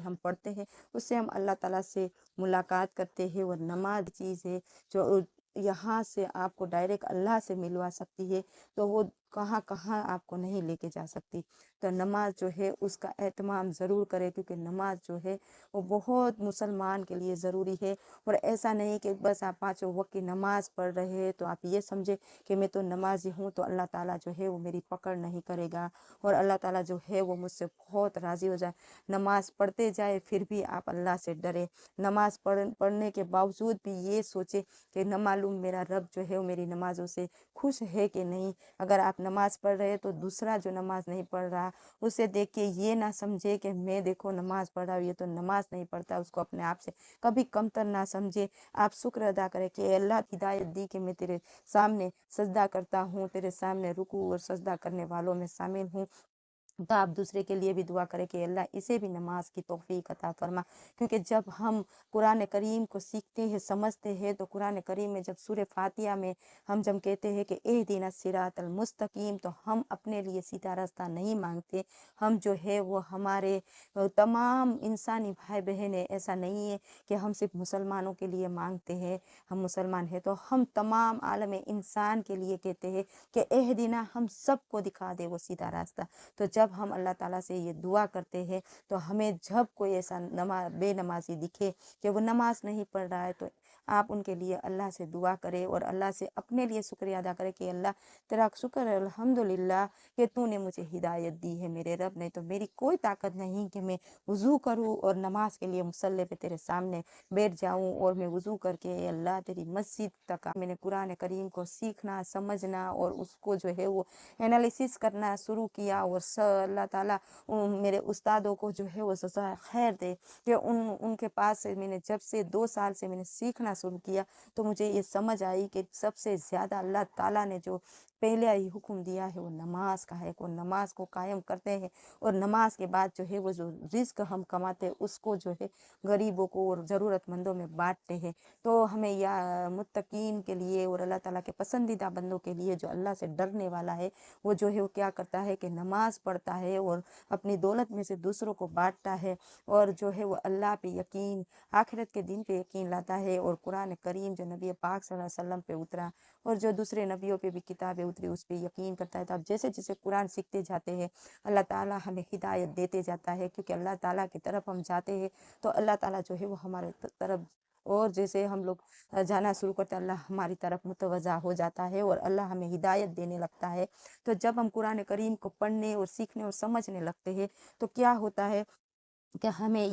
ہم پڑھتے ہیں اس سے ہم اللہ تعالیٰ سے ملاقات کرتے ہیں، اور نماز چیز ہے جو یہاں سے آپ کو ڈائریکٹ اللہ سے ملوا سکتی ہے، تو وہ کہاں کہاں آپ کو نہیں لے کے جا سکتی۔ تو نماز جو ہے اس کا اہتمام ضرور کرے، کیونکہ نماز جو ہے وہ بہت مسلمان کے لیے ضروری ہے۔ اور ایسا نہیں کہ بس آپ پانچوں وقت کی نماز پڑھ رہے ہیں تو آپ یہ سمجھے کہ میں تو نمازی ہوں تو اللہ تعالیٰ جو ہے وہ میری پکڑ نہیں کرے گا، اور اللہ تعالیٰ جو ہے وہ مجھ سے بہت راضی ہو جائے۔ نماز پڑھتے جائے پھر بھی آپ اللہ سے ڈرے، نماز پڑھنے کے باوجود بھی یہ سوچے کہ نہ معلوم میرا رب جو ہے وہ میری نمازوں سے خوش ہے کہ نہیں۔ اگر آپ نماز پڑھ رہے تو دوسرا جو نماز نہیں پڑھ رہا اسے دیکھ کے یہ نہ سمجھے کہ میں دیکھو نماز پڑھ رہا ہوں، یہ تو نماز نہیں پڑھتا، اس کو اپنے آپ سے کبھی کمتر نہ سمجھے۔ آپ شکر ادا کرے کہ اے اللہ ہدایت دی کہ میں تیرے سامنے سجدہ کرتا ہوں، تیرے سامنے رکوع اور سجدہ کرنے والوں میں شامل ہوں۔ تو آپ دوسرے کے لیے بھی دعا کریں کہ اللہ اسے بھی نماز کی توفیق عطا فرما، کیونکہ جب ہم قرآن کریم کو سیکھتے ہیں سمجھتے ہیں تو قرآن کریم میں جب سورہ فاتحہ میں ہم جب کہتے ہیں کہ اہدنا الصراط المستقیم، تو ہم اپنے لیے سیدھا راستہ نہیں مانگتے، ہم جو ہے وہ ہمارے تمام انسانی بھائی بہن ہیں۔ ایسا نہیں ہے کہ ہم صرف مسلمانوں کے لیے مانگتے ہیں، ہم مسلمان ہیں تو ہم تمام عالم انسان کے لیے کہتے ہیں کہ اہدنا، ہم سب کو دکھا دے وہ سیدھا راستہ۔ تو جب ہم اللہ تعالیٰ سے یہ دعا کرتے ہیں تو ہمیں جب کوئی ایسا بے نمازی دکھے کہ وہ نماز نہیں پڑھ رہا ہے تو آپ ان کے لیے اللہ سے دعا کرے، اور اللہ سے اپنے لیے شکریہ ادا کرے کہ اللہ تیرا شکر ہے الحمدللہ کہ تو نے مجھے ہدایت دی ہے میرے رب، نہیں تو میری کوئی طاقت نہیں کہ میں وضو کروں اور نماز کے لیے مصلی پہ تیرے سامنے بیٹھ جاؤں، اور میں وضو کر کے اے اللہ تیری مسجد تک میں نے قرآن کریم کو سیکھنا سمجھنا اور اس کو جو ہے وہ انالیسس کرنا شروع کیا۔ اور اللہ تعالیٰ میرے استادوں کو جو ہے وہ جزائے خیر دے کہ ان کے پاس سے میں نے جب سے 2 سال سے میں نے سیکھنا شروع کیا تو مجھے یہ سمجھ آئی کہ سب سے زیادہ اللہ تعالیٰ نے جو پہلے ہی حکم دیا ہے وہ نماز کا ہے، وہ نماز کو قائم کرتے ہیں، اور نماز کے بعد جو ہے وہ جو رزق ہم کماتے ہیں اس کو جو ہے غریبوں کو اور ضرورت مندوں میں بانٹتے ہیں۔ تو ہمیں یا متقین کے لیے اور اللہ تعالیٰ کے پسندیدہ بندوں کے لیے جو اللہ سے ڈرنے والا ہے وہ جو ہے وہ کیا کرتا ہے کہ نماز پڑھتا ہے اور اپنی دولت میں سے دوسروں کو بانٹتا ہے، اور جو ہے وہ اللہ پہ یقین، آخرت کے دن پہ یقین لاتا ہے، اور قرآن کریم جو نبی پاک صلی اللہ علیہ وسلم پہ اترا اور جو دوسرے نبیوں پہ بھی کتابیں اتری اس پہ یقین کرتا ہے۔ تو اب جیسے جیسے قرآن سیکھتے جاتے ہیں اللہ تعالیٰ ہمیں ہدایت دیتے جاتا ہے، کیونکہ اللہ تعالیٰ کی طرف ہم جاتے ہیں تو اللہ تعالیٰ جو ہے وہ ہمارے طرف، اور جیسے ہم لوگ جانا شروع کرتے ہیں اللہ ہماری طرف متوجہ ہو جاتا ہے اور اللہ ہمیں ہدایت دینے لگتا ہے۔ تو جب ہم قرآن کریم کو پڑھنے اور سیکھنے اور سمجھنے لگتے ہیں تو کیا ہوتا ہے کہ ہمیں